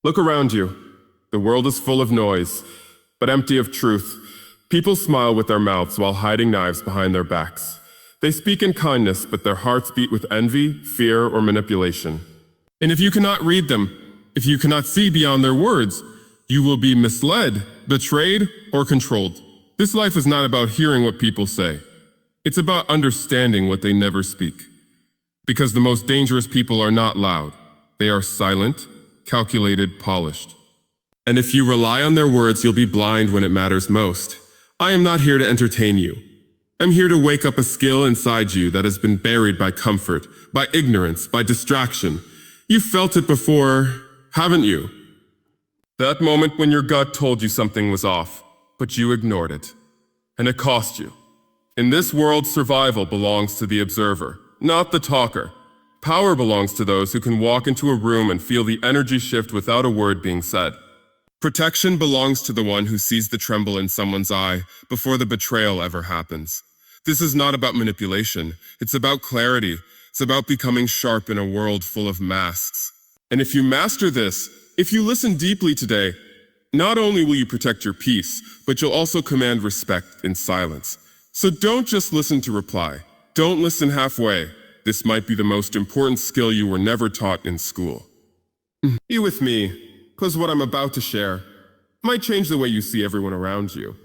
Look around you. The world is full of noise, but empty of truth. People smile with their mouths while hiding knives behind their backs. They speak in kindness, but their hearts beat with envy, fear, or manipulation. And if you cannot read them, if you cannot see beyond their words, you will be misled, betrayed, or controlled. This life is not about hearing what people say. It's about understanding what they never speak. Because the most dangerous people are not loud. They are silent, calculated, polished. And if you rely on their words, you'll be blind when it matters most. I am not here to entertain you. I'm here to wake up a skill inside you that has been buried by comfort, by ignorance, by distraction. You've felt it before, haven't you? That moment when your gut told you something was off, but you ignored it. And it cost you. In this world, survival belongs to the observer, not the talker. Power belongs to those who can walk into a room and feel the energy shift without a word being said. Protection belongs to the one who sees the tremble in someone's eye before the betrayal ever happens. This is not about manipulation. It's about clarity. It's about becoming sharp in a world full of masks. And if you master this, if you listen deeply today, not only will you protect your peace, but you'll also command respect in silence. So don't just listen to reply. Don't listen halfway. This might be the most important skill you were never taught in school. Be with me, because what I'm about to share might change the way you see everyone around you.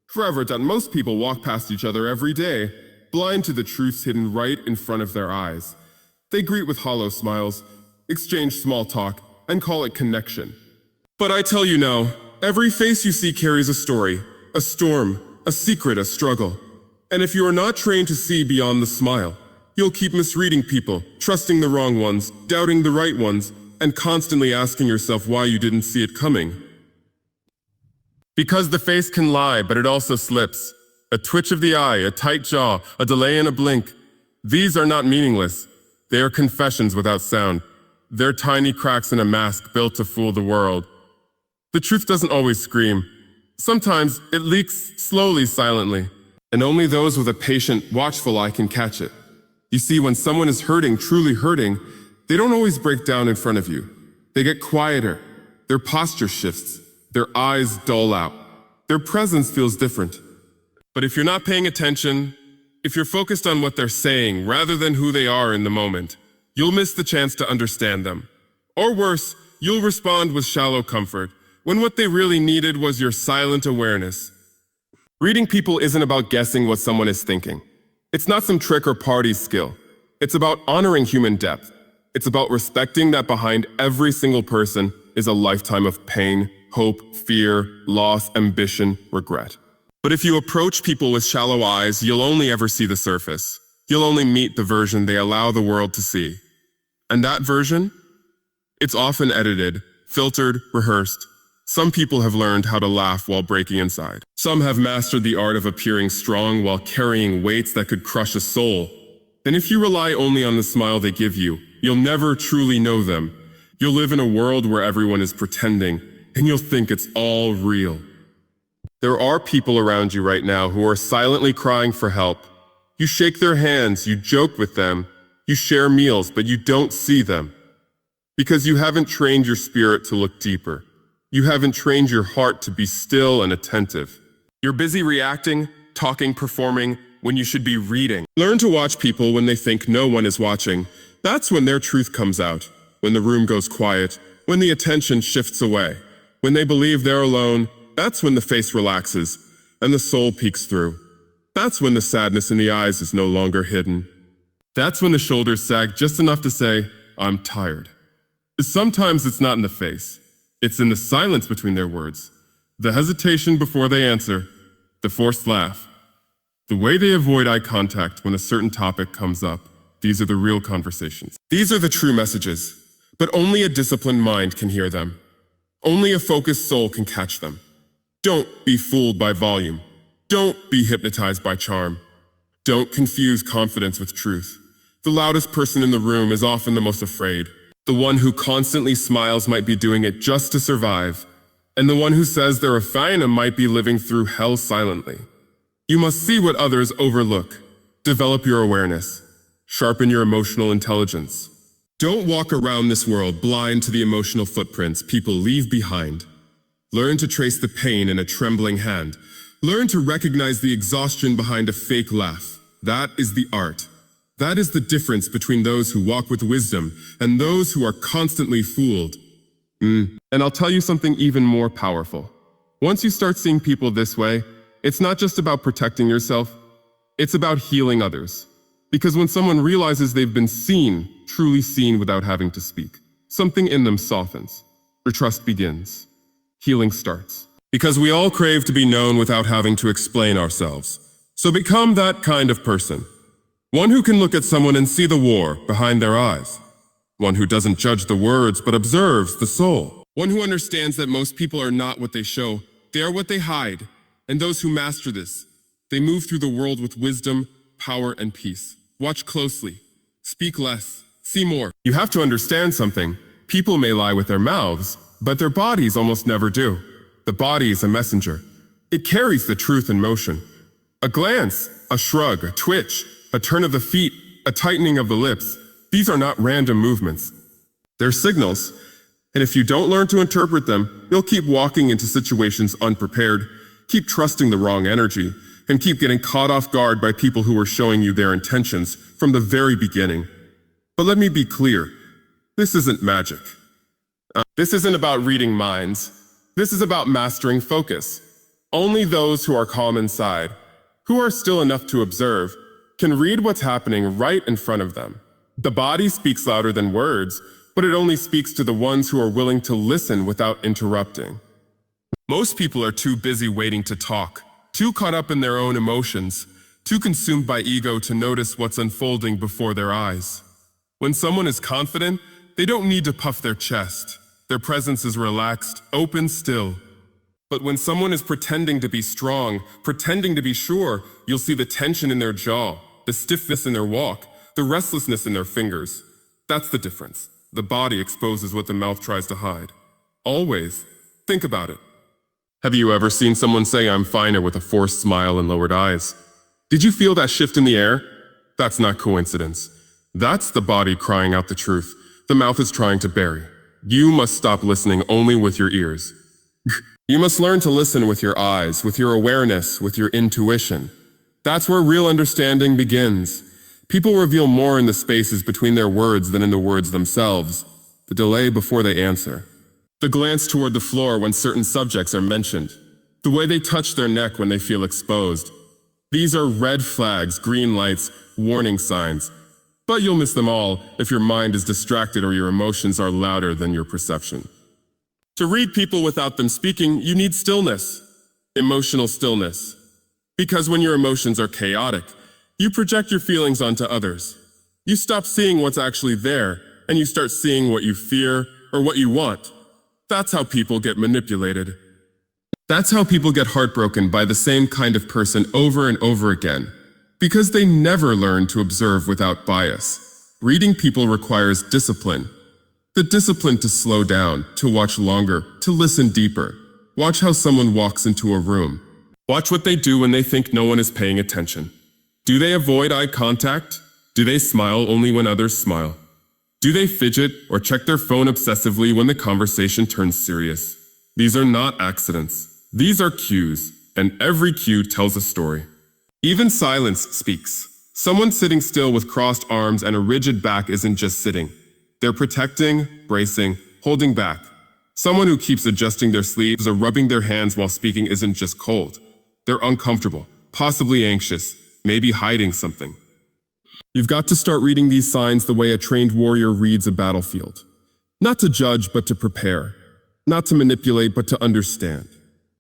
Forever done, most people walk past each other every day, blind to the truths hidden right in front of their eyes. They greet with hollow smiles, exchange small talk, and call it connection. But I tell you now, every face you see carries a story, a storm, a secret, a struggle. And if you are not trained to see beyond the smile, you'll keep misreading people, trusting the wrong ones, doubting the right ones, and constantly asking yourself why you didn't see it coming. Because the face can lie, but it also slips. A twitch of the eye, a tight jaw, a delay in a blink. These are not meaningless. They are confessions without sound. They're tiny cracks in a mask built to fool the world. The truth doesn't always scream. Sometimes it leaks slowly, silently. And only those with a patient, watchful eye can catch it. You see, when someone is hurting, truly hurting, they don't always break down in front of you. They get quieter. Their posture shifts. Their eyes dull out. Their presence feels different. But if you're not paying attention, if you're focused on what they're saying rather than who they are in the moment, you'll miss the chance to understand them. Or worse, you'll respond with shallow comfort, when what they really needed was your silent awareness. Reading people isn't about guessing what someone is thinking. It's not some trick or party skill. It's about honoring human depth. It's about respecting that behind every single person is a lifetime of pain, hope, fear, loss, ambition, regret. But if you approach people with shallow eyes, you'll only ever see the surface. You'll only meet the version they allow the world to see. And that version? It's often edited, filtered, rehearsed. Some people have learned how to laugh while breaking inside. Some have mastered the art of appearing strong while carrying weights that could crush a soul. And if you rely only on the smile they give you, you'll never truly know them. You'll live in a world where everyone is pretending, and you'll think it's all real. There are people around you right now who are silently crying for help. You shake their hands, you joke with them, you share meals, but you don't see them. Because you haven't trained your spirit to look deeper. You haven't trained your heart to be still and attentive. You're busy reacting, talking, performing, when you should be reading. Learn to watch people when they think no one is watching. That's when their truth comes out. When the room goes quiet. When the attention shifts away. When they believe they're alone, that's when the face relaxes and the soul peeks through. That's when the sadness in the eyes is no longer hidden. That's when the shoulders sag just enough to say, I'm tired. Sometimes it's not in the face. It's in the silence between their words, the hesitation before they answer, the forced laugh, the way they avoid eye contact when a certain topic comes up. These are the real conversations. These are the true messages, but only a disciplined mind can hear them. Only a focused soul can catch them. Don't be fooled by volume. Don't be hypnotized by charm. Don't confuse confidence with truth. The loudest person in the room is often the most afraid. The one who constantly smiles might be doing it just to survive, and the one who says they're a fine might be living through hell silently. You must see what others overlook. Develop your awareness. Sharpen your emotional intelligence. Don't walk around this world blind to the emotional footprints people leave behind. Learn to trace the pain in a trembling hand. Learn to recognize the exhaustion behind a fake laugh. That is the art. That is the difference between those who walk with wisdom and those who are constantly fooled. And I'll tell you something even more powerful. Once you start seeing people this way, it's not just about protecting yourself, it's about healing others. Because when someone realizes they've been seen, truly seen without having to speak, something in them softens. Their trust begins. Healing starts. Because we all crave to be known without having to explain ourselves. So become that kind of person. One who can look at someone and see the war behind their eyes. One who doesn't judge the words but observes the soul. One who understands that most people are not what they show, they are what they hide. And those who master this, they move through the world with wisdom, power, and peace. Watch closely. Speak less. See more. You have to understand something. People may lie with their mouths, but their bodies almost never do. The body is a messenger. It carries the truth in motion. A glance, a shrug, a twitch, a turn of the feet, a tightening of the lips. These are not random movements. They're signals. And if you don't learn to interpret them, you'll keep walking into situations unprepared, keep trusting the wrong energy, and keep getting caught off guard by people who are showing you their intentions from the very beginning. But let me be clear, this isn't magic. This isn't about reading minds. This is about mastering focus. Only those who are calm inside, who are still enough to observe, can read what's happening right in front of them. The body speaks louder than words, but it only speaks to the ones who are willing to listen without interrupting. Most people are too busy waiting to talk, too caught up in their own emotions, too consumed by ego to notice what's unfolding before their eyes. When someone is confident, they don't need to puff their chest. Their presence is relaxed, open, still. But when someone is pretending to be strong, pretending to be sure, you'll see the tension in their jaw, the stiffness in their walk, the restlessness in their fingers. That's the difference. The body exposes what the mouth tries to hide. Always. Think about it. Have you ever seen someone say, "I'm finer," with a forced smile and lowered eyes? Did you feel that shift in the air? That's not coincidence. That's the body crying out the truth. The mouth is trying to bury. You must stop listening only with your ears. You must learn to listen with your eyes, with your awareness, with your intuition. That's where real understanding begins. People reveal more in the spaces between their words than in the words themselves. The delay before they answer. The glance toward the floor when certain subjects are mentioned. The way they touch their neck when they feel exposed. These are red flags, green lights, warning signs. But you'll miss them all if your mind is distracted or your emotions are louder than your perception. To read people without them speaking, you need stillness. Emotional stillness. Because when your emotions are chaotic, you project your feelings onto others. You stop seeing what's actually there, and you start seeing what you fear or what you want. That's how people get manipulated. That's how people get heartbroken by the same kind of person over and over again. Because they never learn to observe without bias. Reading people requires discipline. The discipline to slow down, to watch longer, to listen deeper. Watch how someone walks into a room. Watch what they do when they think no one is paying attention. Do they avoid eye contact? Do they smile only when others smile? Do they fidget or check their phone obsessively when the conversation turns serious? These are not accidents. These are cues, and every cue tells a story. Even silence speaks. Someone sitting still with crossed arms and a rigid back isn't just sitting. They're protecting, bracing, holding back. Someone who keeps adjusting their sleeves or rubbing their hands while speaking isn't just cold. They're uncomfortable, possibly anxious, maybe hiding something. You've got to start reading these signs the way a trained warrior reads a battlefield. Not to judge, but to prepare. Not to manipulate, but to understand.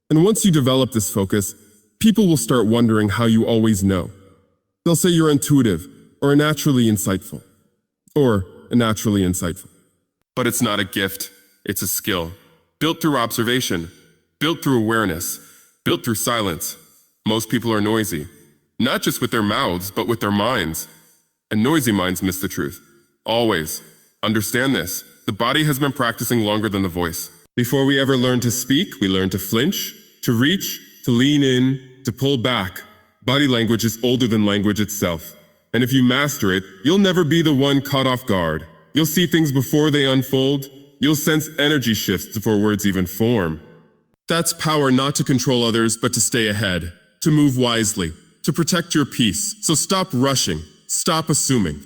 And once you develop this focus, people will start wondering how you always know. They'll say you're intuitive, or naturally insightful. Or naturally insightful. But it's not a gift, it's a skill. Built through observation, built through awareness, built through silence. Most people are noisy. Not just with their mouths, but with their minds. And noisy minds miss the truth. Always. Understand this. The body has been practicing longer than the voice. Before we ever learn to speak, we learn to flinch, to reach, to lean in, to pull back. Body language is older than language itself. And if you master it, you'll never be the one caught off guard. You'll see things before they unfold. You'll sense energy shifts before words even form. That's power not to control others, but to stay ahead, to move wisely, to protect your peace. So stop rushing, stop assuming.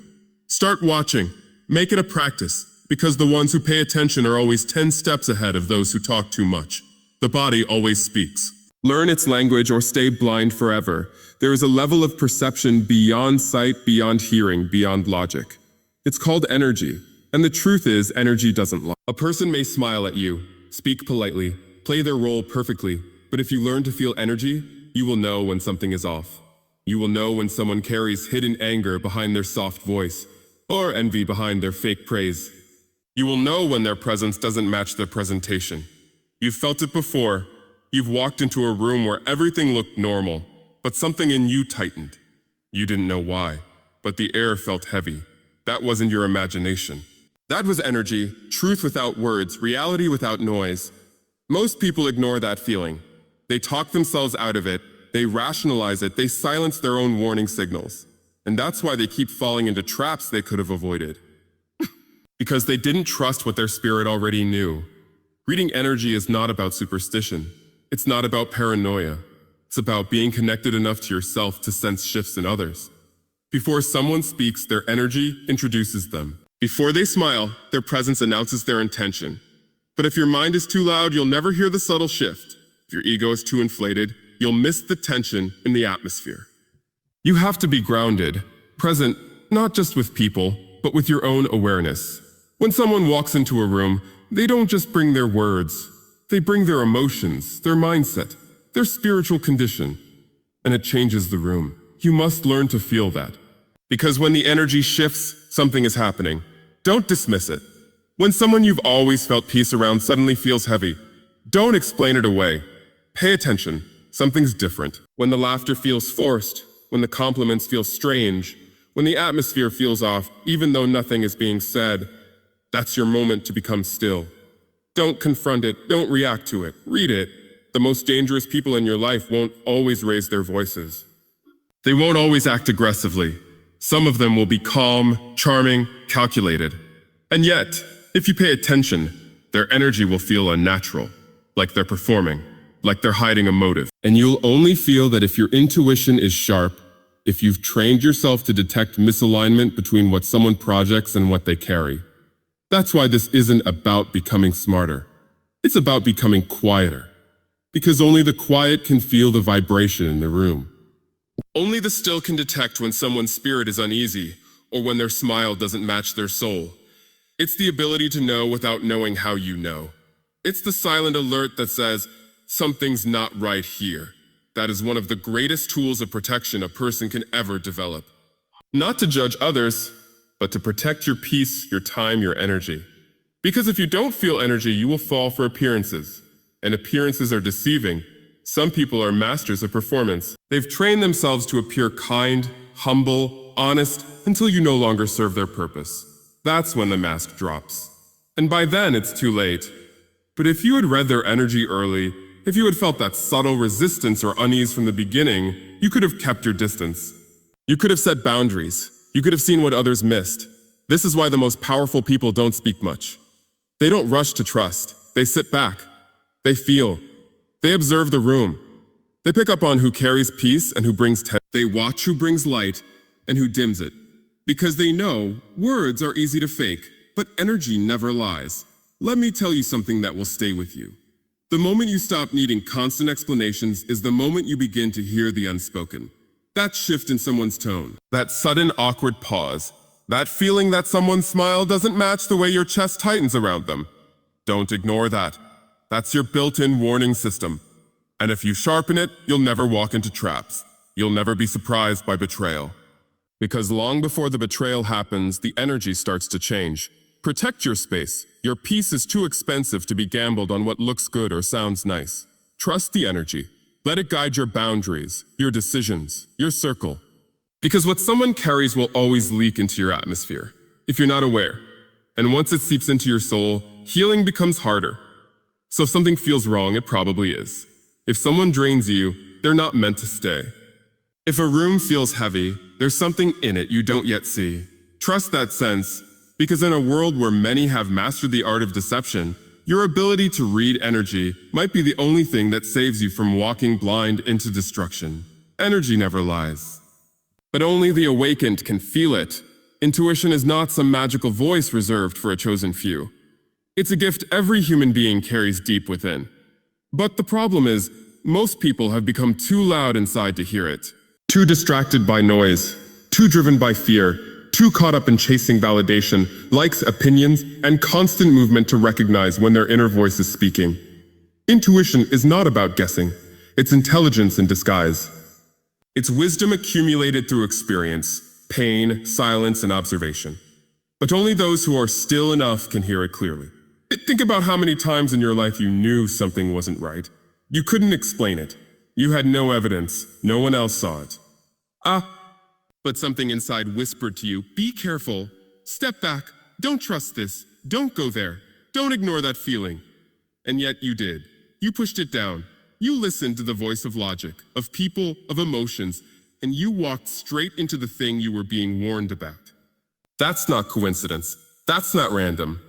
Start watching, make it a practice, because the ones who pay attention are always 10 steps ahead of those who talk too much. The body always speaks. Learn its language or stay blind forever. There is a level of perception beyond sight, beyond hearing, beyond logic. It's called energy, and the truth is energy doesn't lie. A person may smile at you, speak politely, play their role perfectly, but if you learn to feel energy, you will know when something is off. You will know when someone carries hidden anger behind their soft voice, or envy behind their fake praise. You will know when their presence doesn't match their presentation. You've felt it before. You've walked into a room where everything looked normal, but something in you tightened. You didn't know why, but the air felt heavy. That wasn't your imagination. That was energy, truth without words, reality without noise. Most people ignore that feeling. They talk themselves out of it, they rationalize it, they silence their own warning signals. And that's why they keep falling into traps they could have avoided. Because they didn't trust what their spirit already knew. Reading energy is not about superstition. It's not about paranoia. It's about being connected enough to yourself to sense shifts in others. Before someone speaks, their energy introduces them. Before they smile, their presence announces their intention. But if your mind is too loud, you'll never hear the subtle shift. If your ego is too inflated, you'll miss the tension in the atmosphere. You have to be grounded, present, not just with people, but with your own awareness. When someone walks into a room, they don't just bring their words. They bring their emotions, their mindset, their spiritual condition, and it changes the room. You must learn to feel that. Because when the energy shifts, something is happening. Don't dismiss it. When someone you've always felt peace around suddenly feels heavy, don't explain it away. Pay attention. Something's different. When the laughter feels forced, when the compliments feel strange, when the atmosphere feels off, even though nothing is being said, that's your moment to become still. Don't confront it, don't react to it, read it. The most dangerous people in your life won't always raise their voices. They won't always act aggressively. Some of them will be calm, charming, calculated. And yet, if you pay attention, their energy will feel unnatural, like they're performing, like they're hiding a motive. And you'll only feel that if your intuition is sharp, if you've trained yourself to detect misalignment between what someone projects and what they carry. That's why this isn't about becoming smarter. It's about becoming quieter. Because only the quiet can feel the vibration in the room. Only the still can detect when someone's spirit is uneasy or when their smile doesn't match their soul. It's the ability to know without knowing how you know. It's the silent alert that says, something's not right here. That is one of the greatest tools of protection a person can ever develop. Not to judge others, but to protect your peace, your time, your energy. Because if you don't feel energy, you will fall for appearances. And appearances are deceiving. Some people are masters of performance. They've trained themselves to appear kind, humble, honest, until you no longer serve their purpose. That's when the mask drops. And by then, it's too late. But if you had read their energy early, if you had felt that subtle resistance or unease from the beginning, you could have kept your distance. You could have set boundaries. You could have seen what others missed. This is why the most powerful people don't speak much. They don't rush to trust. They sit back. They feel. They observe the room. They pick up on who carries peace and who brings tension. They watch who brings light and who dims it. Because they know words are easy to fake, but energy never lies. Let me tell you something that will stay with you. The moment you stop needing constant explanations is the moment you begin to hear the unspoken. That shift in someone's tone, that sudden awkward pause, that feeling that someone's smile doesn't match the way your chest tightens around them. Don't ignore that. That's your built-in warning system. And if you sharpen it, you'll never walk into traps. You'll never be surprised by betrayal. Because long before the betrayal happens, the energy starts to change. Protect your space. Your peace is too expensive to be gambled on what looks good or sounds nice. Trust the energy. Let it guide your boundaries, your decisions, your circle. Because what someone carries will always leak into your atmosphere, if you're not aware. And once it seeps into your soul, healing becomes harder. So if something feels wrong, it probably is. If someone drains you, they're not meant to stay. If a room feels heavy, there's something in it you don't yet see. Trust that sense. Because in a world where many have mastered the art of deception, your ability to read energy might be the only thing that saves you from walking blind into destruction. Energy never lies. But only the awakened can feel it. Intuition is not some magical voice reserved for a chosen few. It's a gift every human being carries deep within. But the problem is, most people have become too loud inside to hear it. Too distracted by noise, too driven by fear, too caught up in chasing validation, likes, opinions, and constant movement to recognize when their inner voice is speaking. Intuition is not about guessing. It's intelligence in disguise. It's wisdom accumulated through experience, pain, silence, and observation. But only those who are still enough can hear it clearly. Think about how many times in your life you knew something wasn't right. You couldn't explain it. You had no evidence. No one else saw it. But something inside whispered to you, be careful. Step back. Don't trust this. Don't go there. Don't ignore that feeling. And yet you did. You pushed it down. You listened to the voice of logic, of people, of emotions, and you walked straight into the thing you were being warned about. That's not coincidence. That's not random.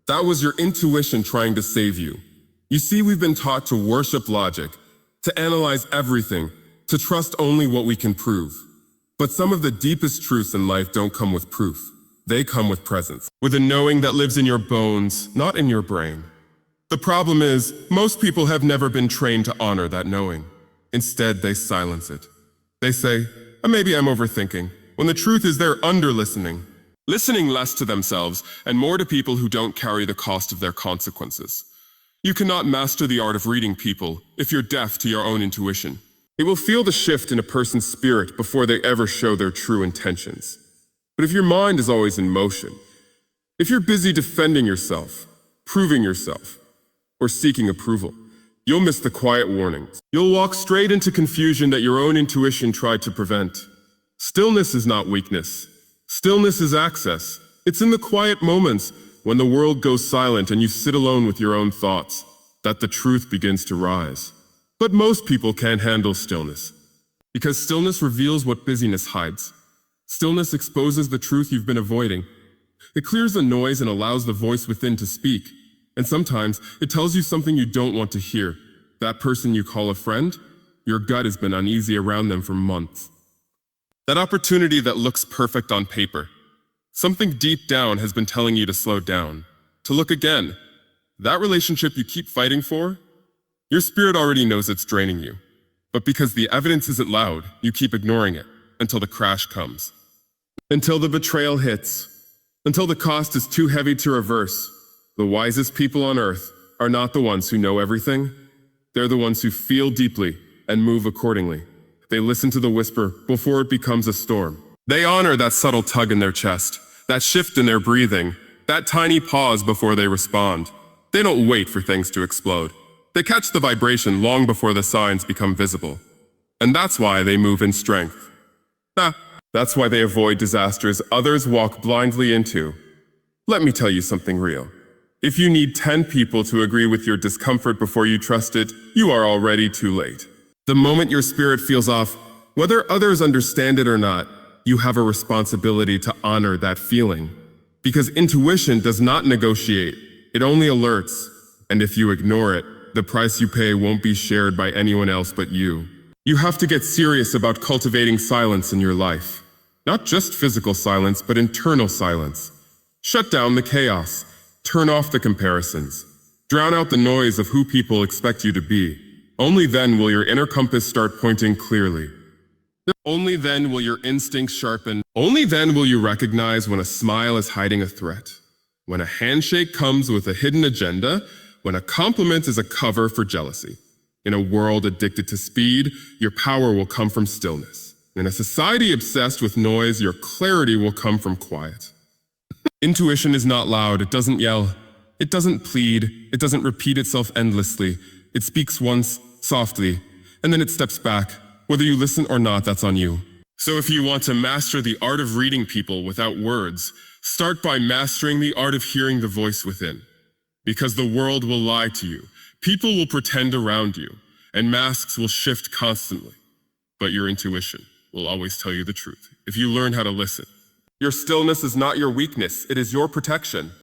That was your intuition trying to save you. You see, we've been taught to worship logic, to analyze everything, to trust only what we can prove. But some of the deepest truths in life don't come with proof. They come with presence, with a knowing that lives in your bones, not in your brain. The problem is, most people have never been trained to honor that knowing. Instead, they silence it. They say, maybe I'm overthinking, when the truth is they're under-listening. Listening less to themselves and more to people who don't carry the cost of their consequences. You cannot master the art of reading people if you're deaf to your own intuition. It will feel the shift in a person's spirit before they ever show their true intentions. But if your mind is always in motion, if you're busy defending yourself, proving yourself, or seeking approval, you'll miss the quiet warnings. You'll walk straight into confusion that your own intuition tried to prevent. Stillness is not weakness. Stillness is access. It's in the quiet moments when the world goes silent and you sit alone with your own thoughts that the truth begins to rise. But most people can't handle stillness because stillness reveals what busyness hides. Stillness exposes the truth you've been avoiding. It clears the noise and allows the voice within to speak. And sometimes it tells you something you don't want to hear. That person you call a friend, your gut has been uneasy around them for months. That opportunity that looks perfect on paper. Something deep down has been telling you to slow down, to look again. That relationship you keep fighting for, your spirit already knows it's draining you. But because the evidence isn't loud, you keep ignoring it until the crash comes. Until the betrayal hits. Until the cost is too heavy to reverse. The wisest people on earth are not the ones who know everything. They're the ones who feel deeply and move accordingly. They listen to the whisper before it becomes a storm. They honor that subtle tug in their chest, that shift in their breathing, that tiny pause before they respond. They don't wait for things to explode. They catch the vibration long before the signs become visible. And that's why they move in strength. That's why they avoid disasters others walk blindly into. Let me tell you something real. If you need 10 people to agree with your discomfort before you trust it, you are already too late. The moment your spirit feels off, whether others understand it or not, you have a responsibility to honor that feeling. Because intuition does not negotiate, it only alerts. And if you ignore it, the price you pay won't be shared by anyone else but you. You have to get serious about cultivating silence in your life. Not just physical silence, but internal silence. Shut down the chaos. Turn off the comparisons. Drown out the noise of who people expect you to be. Only then will your inner compass start pointing clearly. Only then will your instincts sharpen. Only then will you recognize when a smile is hiding a threat. When a handshake comes with a hidden agenda. When a compliment is a cover for jealousy. In a world addicted to speed, your power will come from stillness. In a society obsessed with noise, your clarity will come from quiet. Intuition is not loud. It doesn't yell. It doesn't plead. It doesn't repeat itself endlessly. It speaks once, softly, and then it steps back. Whether you listen or not, that's on you. So if you want to master the art of reading people without words, start by mastering the art of hearing the voice within. Because the world will lie to you, people will pretend around you, and masks will shift constantly. But your intuition will always tell you the truth if you learn how to listen. Your stillness is not your weakness, it is your protection.